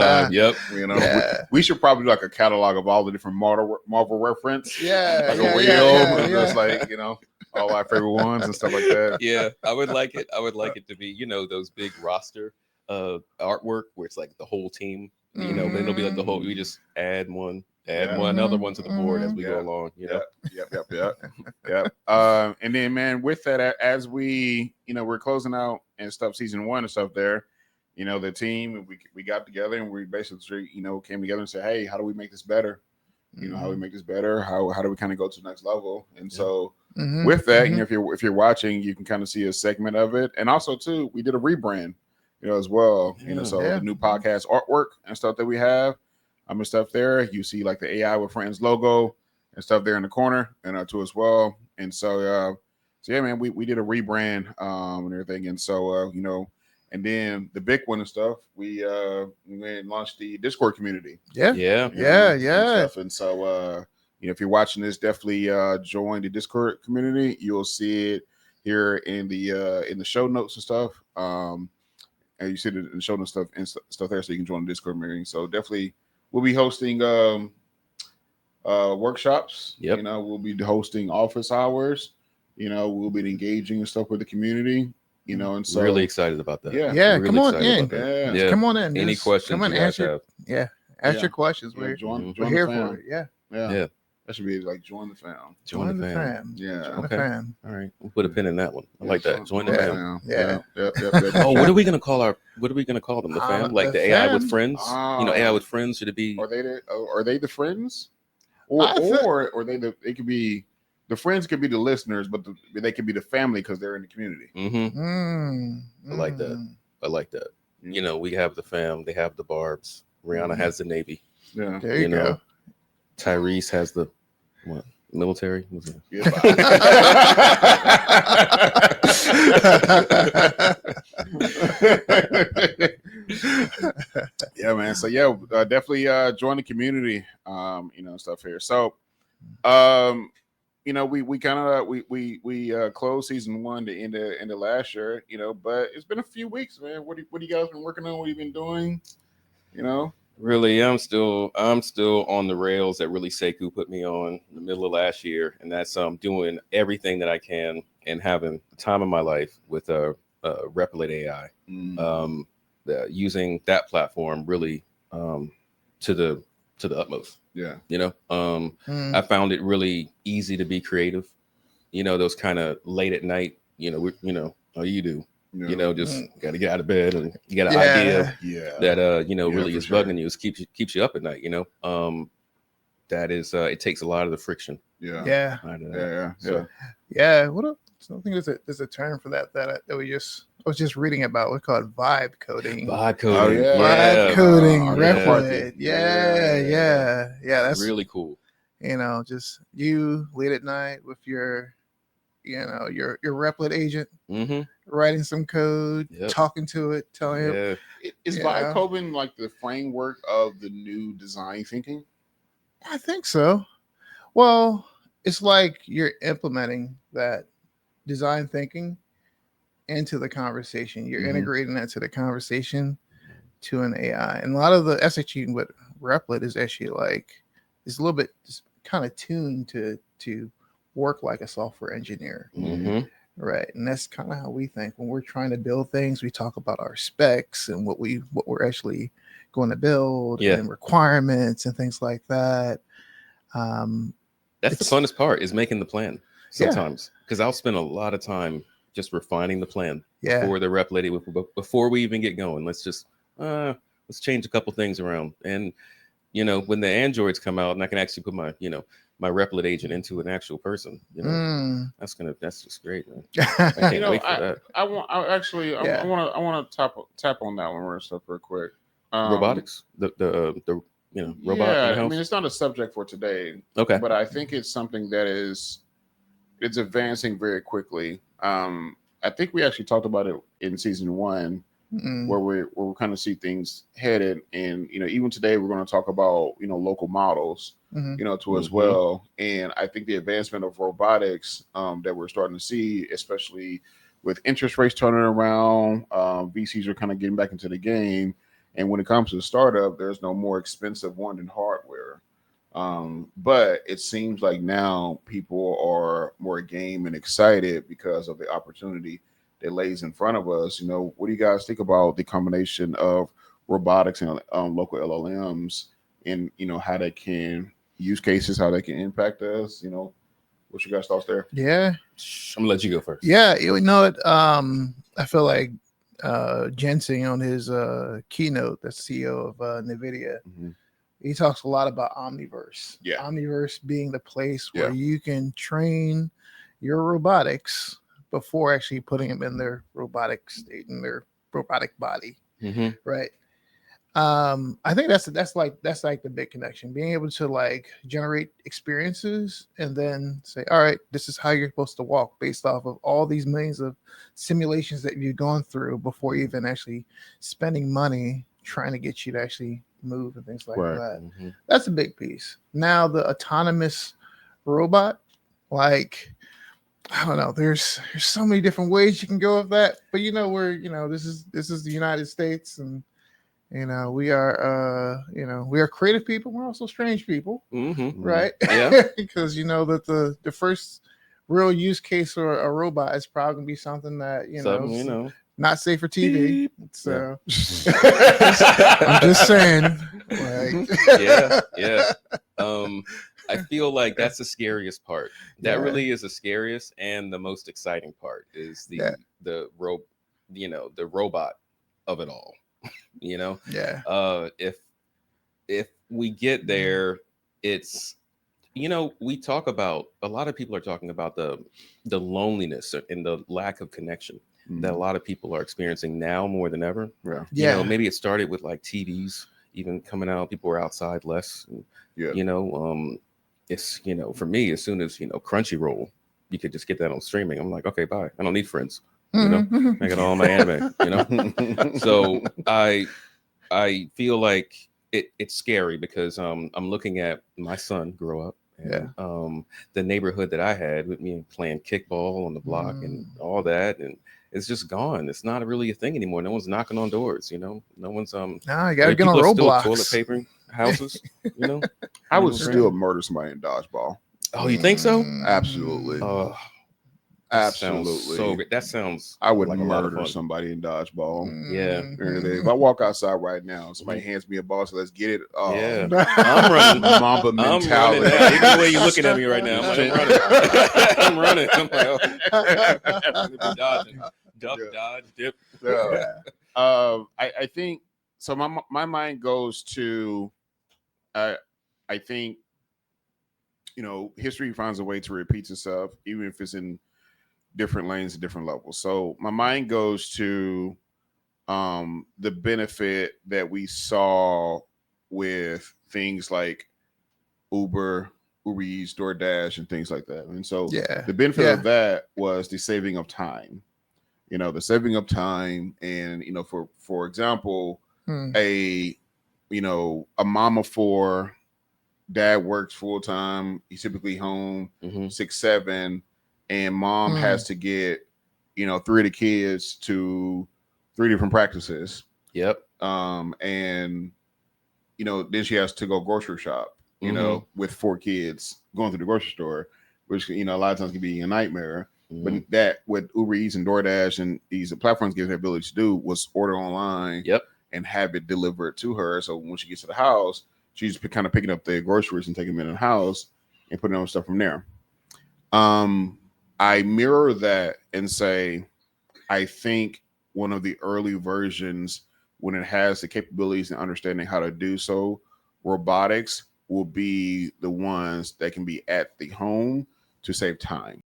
Yep. We should probably do like a catalog of all the different Marvel reference. Yeah, like a wheel, just like all our favorite ones and stuff like that. Yeah, I would like it. I would like it to be, those big roster artwork where it's like the whole team, but it'll be like the whole. We just add one other one to the board as we go along. Yep. And then, man, with that, as we, we're closing out and stuff, season 1 and stuff there. The team, we got together and we basically, came together and said, hey, how do we make this better? How do we make this better? How do we kind of go to the next level? And so with that, if you're watching, you can kind of see a segment of it. And also too, we did a rebrand, as well. The new podcast artwork and stuff that we have, and stuff there. You see like the AI with Friends logo and stuff there in the corner and too as well. And so yeah, man, we did a rebrand and everything. And so and then the big one and stuff, we launched the Discord community. Yeah. And so if you're watching this, definitely join the Discord community. You'll see it here in the show notes and stuff. And you see it in the show notes stuff there, so you can join the Discord community. So definitely, we'll be hosting workshops. Yep. We'll be hosting office hours. We'll be engaging and stuff with the community. And so really excited about that. Yeah. Really Come on in. Yeah. Come on in. Any questions? Come on, you guys have? ask your questions. We're here for it. Yeah. That should be like join the fam. Join the fam. Yeah. Join the fam. All right. We'll put a pin in that one. I like that. Join the fam. Yeah. Oh, what are we gonna call them? The fam? Like the AI with friends? AI with friends, should it be? Are they the friends? Or they could be the friends could be the listeners, but they could be the family because they're in the community. I like that. We have the fam, they have the Barbs. Rihanna has the Navy. Yeah. There you go. Tyrese has the military. Yeah, man. So definitely join the community. Stuff here. So we closed season 1 to end of last year, but it's been a few weeks, man. What you guys been working on? What you been doing? Really, I'm still on the rails that really Sekou put me on in the middle of last year, and that's doing everything that I can and having the time of my life with Replicate AI, using that platform really to the utmost. Yeah. I found it really easy to be creative. Those kind of late at night, how you do. Just got to get out of bed and you got an idea that really is bugging you. It keeps you up at night. That is it takes a lot of the friction. Yeah. So I think there's a term for that I was just reading about. We call it vibe coding. Vibe coding. Vibe coding. Replicate. Yeah. That's really cool. Just you late at night with your Replicate agent, writing some code, talking to it, telling it. Is vibe coding like the framework of the new design thinking? I think so. Well, it's like you're implementing that design thinking into the conversation. You're integrating that to the conversation to an AI. And a lot of the SHE with Replicate is actually it's a little bit kind of tuned to work like a software engineer. Right. And that's kind of how we think when we're trying to build things. We talk about our specs and what we're actually going to build and requirements and things like that. That's the funnest part, is making the plan sometimes, because I'll spend a lot of time just refining the plan before the Replicate, before we even get going. Let's just let's change a couple things around. And when the androids come out and I can actually put my my Replicate agent into an actual person, that's just great, man. I can't wait for that. I want to tap on that one and stuff real quick. Robotics, the robot. Yeah, I mean, it's not a subject for today. Okay, but I think it's something that it's advancing very quickly. I think we actually talked about it in season 1, where we kind of see things headed, and even today we're going to talk about local models, as well. And I think the advancement of robotics that we're starting to see, especially with interest rates turning around, VCs are kind of getting back into the game, And when it comes to startup, there's no more expensive one than hardware. But it seems like now people are more game and excited because of the opportunity that lays in front of us. What do you guys think about the combination of robotics and local LLMs, and how they can use cases, how they can impact us? What's your guys' thoughts there? Yeah, I'm gonna let you go first. Yeah, I feel like Jensen on his keynote, the CEO of NVIDIA, he talks a lot about Omniverse. Yeah. Omniverse being the place where you can train your robotics before actually putting them in their robotic state, in their robotic body. Right. I think that's like the big connection, being able to like generate experiences and then say, all right, this is how you're supposed to walk based off of all these millions of simulations that you've gone through before even actually spending money trying to get you to actually move and things like that. That's a big piece. Now the autonomous robot, like, I don't know, there's so many different ways you can go with that, but this is the United States, and we are we are creative people. We're also strange people, right? Yeah. Because that the first real use case for a robot is probably gonna be something that not safe for TV. So I'm just saying. Yeah. I feel like that's the scariest part. That really is the scariest and the most exciting part is the robot of it all. If we get there, it's we talk about, a lot of people are talking about the loneliness and the lack of connection that a lot of people are experiencing now more than ever. Maybe it started with like TVs even coming out, people were outside less. It's for me, as soon as Crunchyroll, you could just get that on streaming, I'm like, okay, bye, I don't need friends. I got all my anime. So I feel like it's scary because I'm looking at my son grow up, and the neighborhood that I had with me playing kickball on the block and all that, and it's just gone. It's not really a thing anymore. No one's knocking on doors. No one's you gotta get on Roblox. Still toilet papering houses. I would still murder somebody in dodgeball. Oh, you think so? Absolutely. Absolutely. So that sounds. I would like murder somebody in dodgeball. Yeah. If I walk outside right now, somebody hands me a ball, so let's get it. Oh, yeah. I'm running. Mamba mentality. Even the way you're looking at me right now, I'm running. I'm like, oh. Dodging. Duck, dodge, dip. I think so. My mind goes to, I think, history finds a way to repeat itself, even if it's in different lanes and different levels. So my mind goes to the benefit that we saw with things like Uber Eats, DoorDash, and things like that. And so the benefit of that was the saving of time. The saving of time, and for example, a mom of four, dad works full time. He's typically home 6, 7, and mom has to get 3 of the kids to 3 different practices. Yep. And then she has to go grocery shop. With 4 kids going through the grocery store, which a lot of times can be a nightmare. But that what Uber Eats and DoorDash and these platforms give her the ability to do was order online and have it delivered to her. So when she gets to the house, she's kind of picking up the groceries and taking them in the house and putting on stuff from there. I mirror that and say, I think one of the early versions, when it has the capabilities and understanding how to do so, robotics will be the ones that can be at the home to save time.